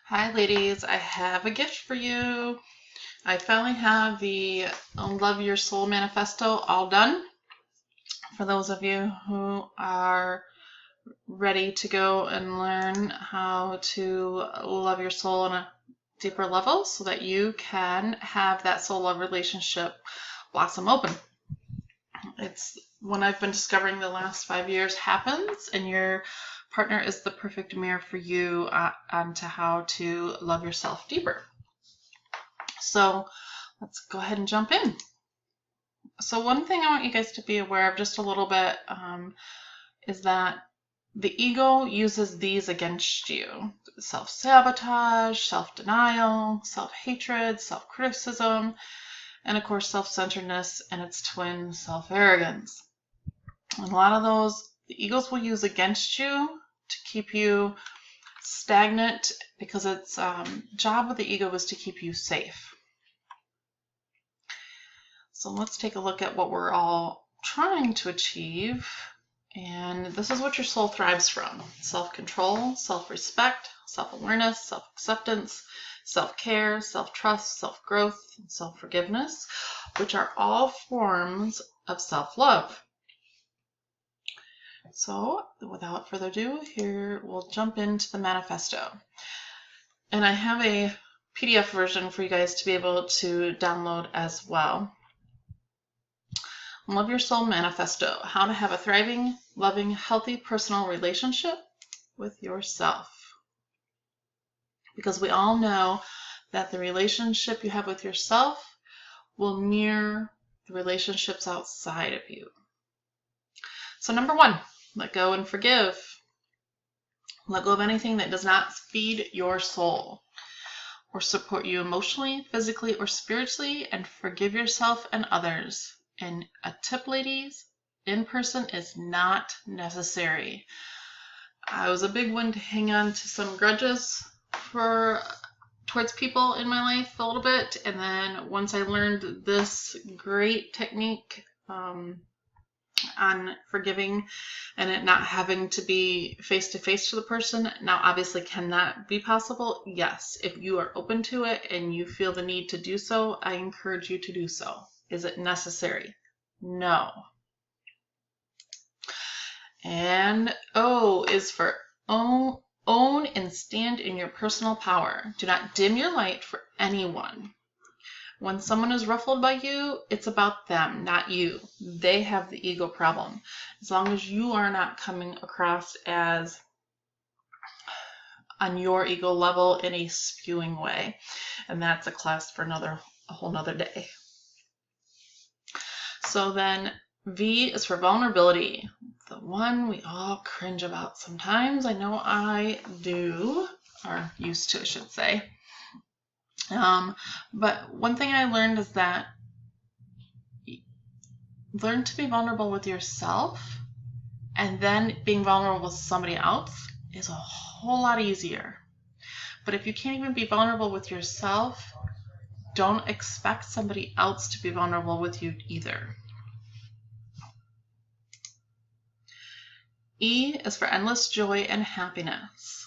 Hi ladies, I have a gift for you. I finally have the Love Your Soul Manifesto all done. For those of you who are ready to go and learn how to love your soul on a deeper level so that you can have that soul love relationship blossom open. It's when I've been discovering the last 5 years happens, and your partner is the perfect mirror for you onto how to love yourself deeper. So let's go ahead and jump in. So one thing I want you guys to be aware of just a little bit is that the ego uses these against you. Self-sabotage, self-denial, self-hatred, self-criticism, and of course self-centeredness and its twin, self-arrogance. And a lot of those, the egos will use against you to keep you stagnant, because its job with the ego is to keep you safe. So let's take a look at what we're all trying to achieve. And this is what your soul thrives from: self-control, self-respect, self-awareness, self-acceptance, self-care, self-trust, self-growth, and self-forgiveness, which are all forms of self-love. So without further ado, here we'll jump into the manifesto. And I have a PDF version for you guys to be able to download as well. Love Your Soul Manifesto: How to Have a Thriving, Loving, Healthy Personal Relationship with Yourself. Because we all know that the relationship you have with yourself will mirror the relationships outside of you. So number 1, let go and forgive. Let go of anything that does not feed your soul or support you emotionally, physically, or spiritually, and forgive yourself and others. And a tip, ladies, in person is not necessary. I was a big one to hang on to some grudges towards people in my life a little bit, and then once I learned this great technique on forgiving and it not having to be face-to-face to the person. Now, obviously, can that be possible? Yes. If you are open to it and you feel the need to do so, I encourage you to do so. Is it necessary? No. And O is for own and stand in your personal power. Do not dim your light for anyone. When someone is ruffled by you, it's about them, not you. They have the ego problem. As long as you are not coming across as on your ego level in a spewing way. And that's a class for a whole nother day. So then V is for vulnerability. The one we all cringe about sometimes. I know I do, or used to, I should say. But one thing I learned is that learn to be vulnerable with yourself, and then being vulnerable with somebody else is a whole lot easier. But if you can't even be vulnerable with yourself, don't expect somebody else to be vulnerable with you either. E is for endless joy and happiness.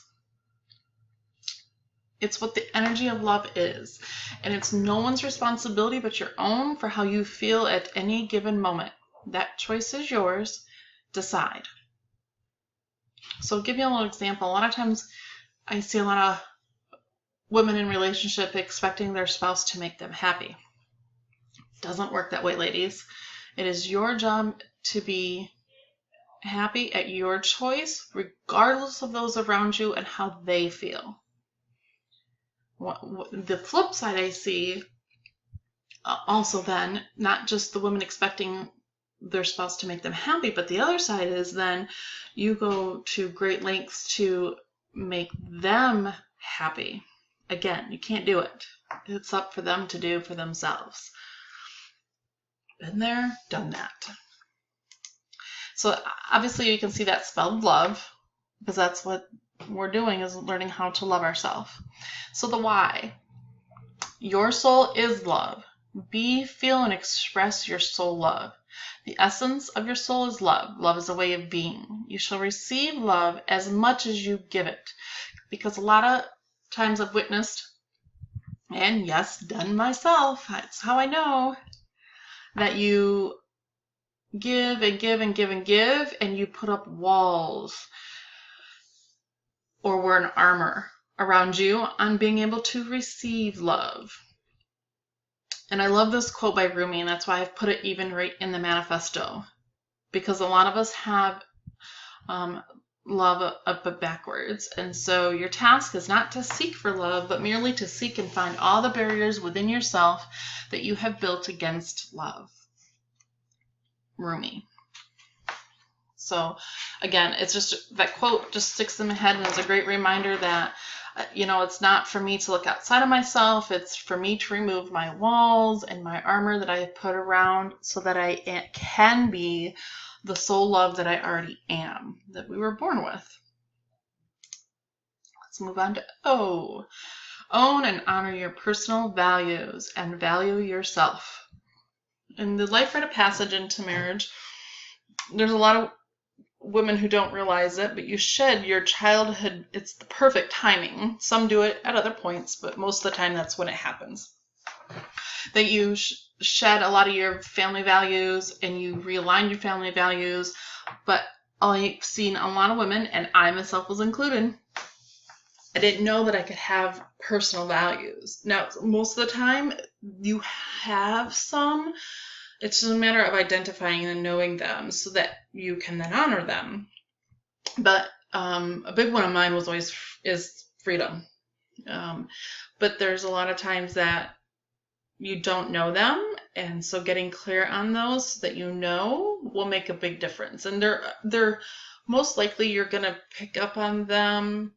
It's what the energy of love is, and it's no one's responsibility but your own for how you feel at any given moment. That choice is yours. Decide. So I'll give you a little example. A lot of times I see a lot of women in relationship expecting their spouse to make them happy. It doesn't work that way, ladies. It is your job to be happy at your choice, regardless of those around you and how they feel. The flip side I see also then, not just the women expecting their spouse to make them happy, but the other side is then you go to great lengths to make them happy. Again, you can't do it. It's up for them to do for themselves. Been there, done that. So obviously you can see that spelled love, because that's what we're doing, is learning how to love ourselves. So the why. Your soul is love. Be, feel, and express your soul love. The essence of your soul is love. Love is a way of being. You shall receive love as much as you give it. Because a lot of times I've witnessed, and yes, done myself, that's how I know, that you give and give and give and give, and you put up walls or wear an armor around you on being able to receive love. And I love this quote by Rumi, and that's why I've put it even right in the manifesto, because a lot of us have love up but backwards. And so your task is not to seek for love, but merely to seek and find all the barriers within yourself that you have built against love. Rumi. So again, it's just that quote just sticks in my head, and it's a great reminder that it's not for me to look outside of myself. It's for me to remove my walls and my armor that I have put around so that I can be the soul love that I already am, that we were born with. Let's move on to O. Own and honor your personal values and value yourself. In the life rite of passage into marriage, there's a lot of women who don't realize it, but you shed your childhood. It's the perfect timing. Some do it at other points, but most of the time that's when it happens. That you shed a lot of your family values and you realign your family values. But I've seen a lot of women, and I myself was included, I didn't know that I could have personal values. Now, most of the time you have some. It's just a matter of identifying and knowing them so that you can then honor them. But a big one of mine is freedom. But there's a lot of times that you don't know them, and so getting clear on those so that you know will make a big difference. And they're most likely you're gonna pick up on them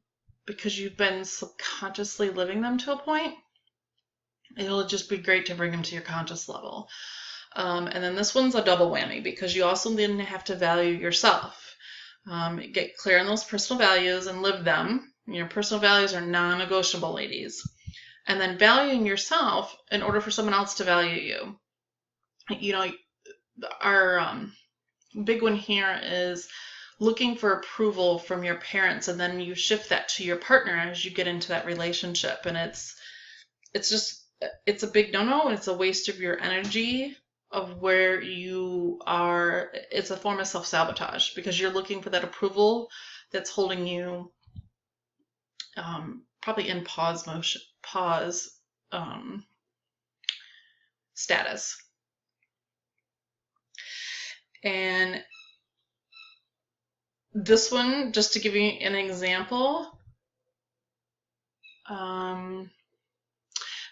because you've been subconsciously living them to a point. It'll just be great to bring them to your conscious level. And then this one's a double whammy because you also then have to value yourself. Get clear on those personal values and live them. Your personal values are non-negotiable, ladies. And then valuing yourself in order for someone else to value you. Our big one here is looking for approval from your parents, and then you shift that to your partner as you get into that relationship. And it's a big no-no, and it's a waste of your energy of where you are. It's a form of self-sabotage because you're looking for that approval that's holding you probably in pause status. And this one, just to give you an example,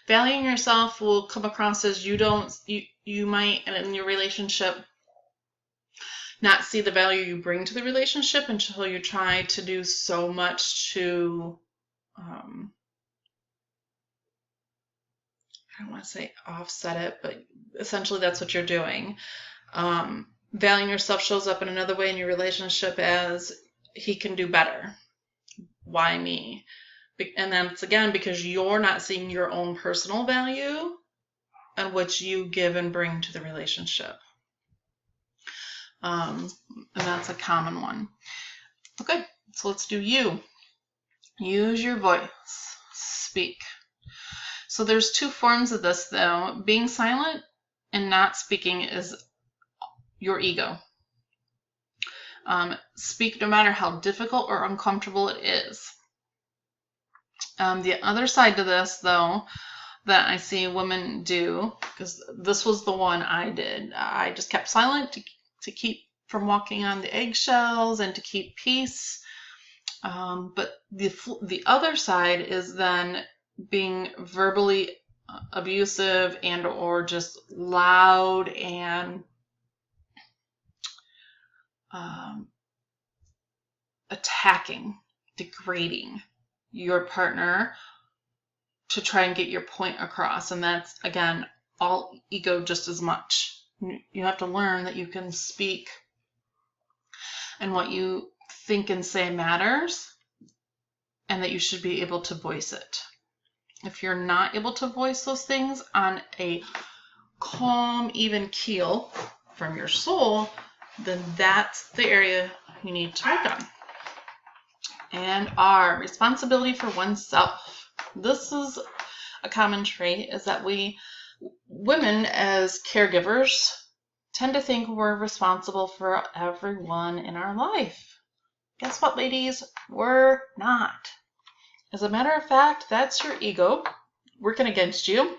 valuing yourself will come across as you might, in your relationship, not see the value you bring to the relationship until you try to do so much to, I don't want to say offset it, but essentially that's what you're doing. Valuing yourself shows up in another way in your relationship as he can do better. Why me? And that's again because you're not seeing your own personal value and what you give and bring to the relationship. And that's a common one. Okay, so let's do you. Use your voice. Speak. So there's two forms of this, though. Being silent and not speaking is your ego. Speak no matter how difficult or uncomfortable it is. The other side to this, though, that I see women do, because this was the one I did. I just kept silent to keep from walking on the eggshells and to keep peace. But the other side is then being verbally abusive and or just loud and attacking, degrading your partner to try and get your point across. And that's, again, all ego just as much. You have to learn that you can speak and what you think and say matters, and that you should be able to voice it. If you're not able to voice those things on a calm, even keel from your soul, then that's the area you need to work on. And R, responsibility for oneself. This is a common trait, is that we women as caregivers tend to think we're responsible for everyone in our life. Guess what, ladies? We're not. As a matter of fact, that's your ego working against you,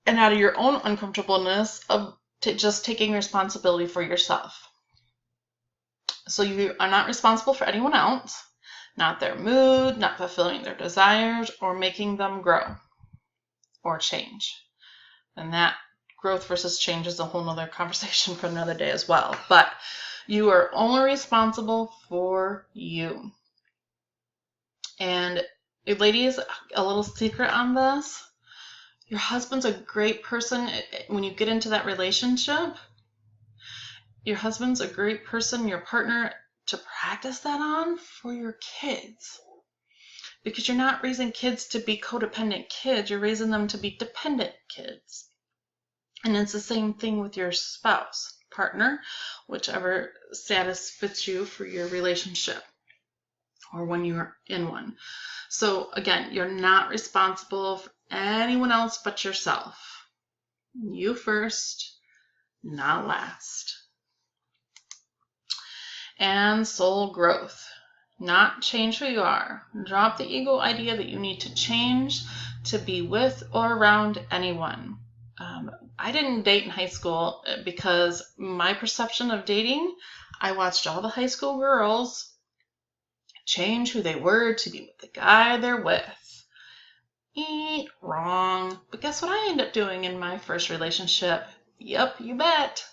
and out of your own uncomfortableness of just taking responsibility for yourself. So you are not responsible for anyone else, not their mood, not fulfilling their desires, or making them grow or change. And that growth versus change is a whole nother conversation for another day as well. But you are only responsible for you. And ladies, a little secret on this. Your husband's a great person when you get into that relationship. Your husband's a great person, your partner, to practice that on for your kids. Because you're not raising kids to be codependent kids, you're raising them to be dependent kids. And it's the same thing with your spouse, partner, whichever status fits you for your relationship or when you're in one. So again, you're not responsible for anyone else but yourself. You first, not last. And soul growth. Not change who you are. Drop the ego idea that you need to change to be with or around anyone. I didn't date in high school because my perception of dating, I watched all the high school girls change who they were to be with the guy they're with. Wrong. But guess what I ended up doing in my first relationship? Yep, you bet.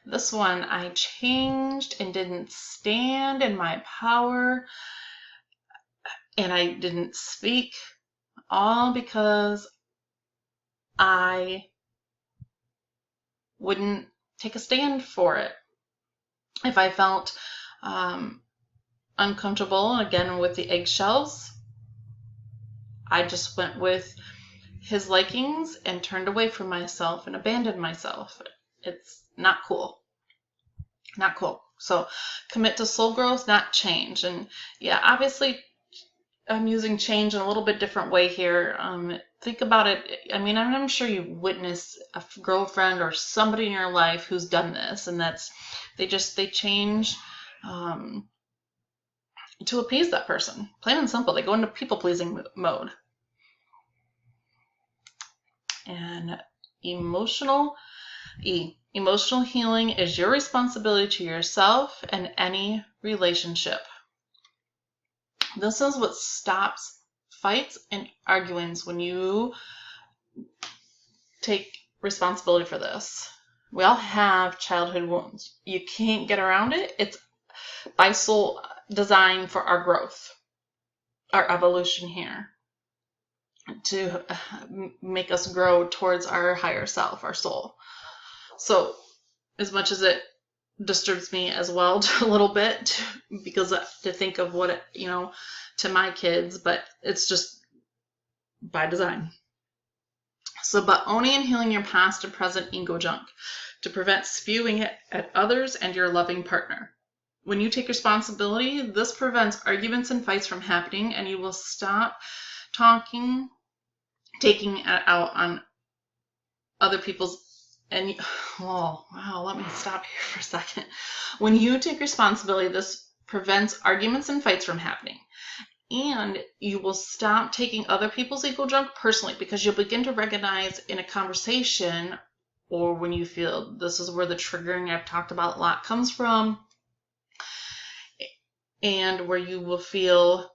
This one, I changed and didn't stand in my power, and I didn't speak, all because I wouldn't take a stand for it. If I felt uncomfortable, again with the eggshells, I just went with his likings and turned away from myself and abandoned myself. It's not cool. Not cool. So commit to soul growth, not change. And yeah, obviously I'm using change in a little bit different way here. Think about it. I mean, I'm sure you witnessed a girlfriend or somebody in your life who's done this, and that's they change to appease that person. Plain and simple. They go into people-pleasing mode. And emotional healing is your responsibility to yourself and any relationship. This is what stops fights and arguments when you take responsibility for this. We all have childhood wounds. You can't get around it. It's by soul design for our growth, our evolution here, to make us grow towards our higher self, our soul. So as much as it disturbs me as well a little bit, because to think of what to my kids, but it's just by design. So, but owning and healing your past and present ego junk to prevent spewing it at others and your loving partner. When you take responsibility, this prevents arguments and fights from happening, and you will stop taking it out on other people's. And oh wow, let me stop here for a second. When you take responsibility, this prevents arguments and fights from happening. And you will stop taking other people's ego junk personally, because you'll begin to recognize in a conversation, or when you feel, this is where the triggering I've talked about a lot comes from, and where you will feel,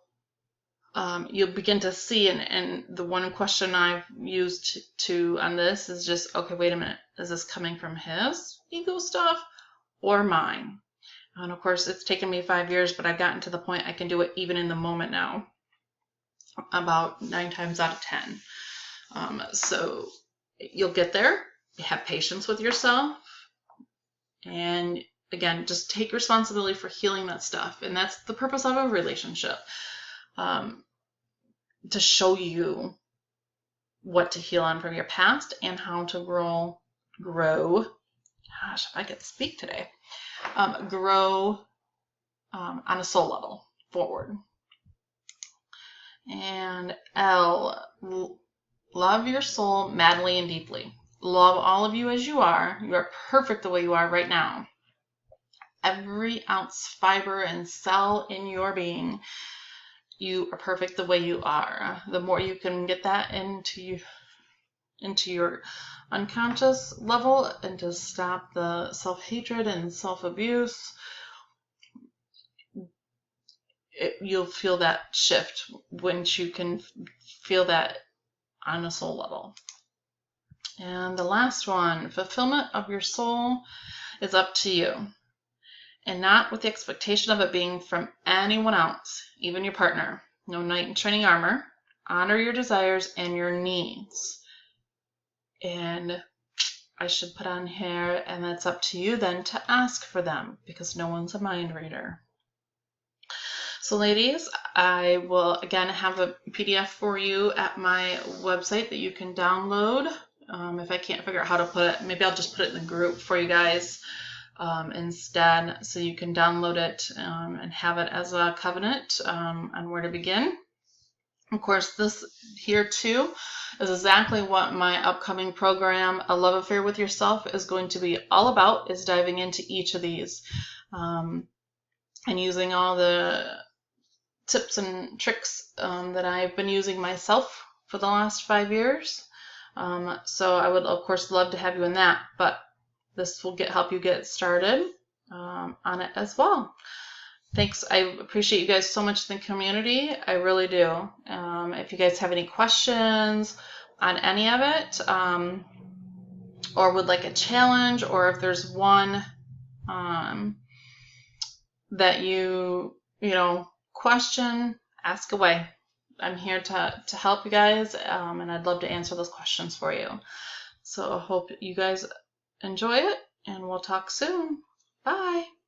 you'll begin to see, and the one question I've used on this is just, okay, wait a minute, is this coming from his ego stuff or mine? And of course, it's taken me 5 years, but I've gotten to the point I can do it even in the moment now, about 9 times out of 10. So you'll get there. You have patience with yourself. And again, just take responsibility for healing that stuff. And that's the purpose of a relationship, to show you what to heal on from your past and how to grow. Gosh, if I could speak today. Grow on a soul level forward. And L, love your soul madly and deeply. Love all of you as you are. You are perfect the way you are right now. Every ounce, fiber, and cell in your being, you are perfect the way you are. The more you can get that into your unconscious level and to stop the self-hatred and self-abuse, you'll feel that shift once you can feel that on a soul level. And the last one, fulfillment of your soul is up to you, and not with the expectation of it being from anyone else, even your partner. No knight in shining armor. Honor your desires and your needs. And I should put on here, and that's up to you then to ask for them, because no one's a mind reader. So ladies, I will again have a PDF for you at my website that you can download. If I can't figure out how to put it, maybe I'll just put it in the group for you guys instead, so you can download it and have it as a covenant on where to begin. Of course, this here too is exactly what my upcoming program, A Love Affair with Yourself, is going to be all about, is diving into each of these and using all the tips and tricks that I've been using myself for the last 5 years. So I would, of course, love to have you in that, but this will help you get started on it as well. Thanks. I appreciate you guys so much in the community. I really do. If you guys have any questions on any of it, or would like a challenge, or if there's one that you question, ask away. I'm here to help you guys, and I'd love to answer those questions for you. So I hope you guys enjoy it, and we'll talk soon. Bye.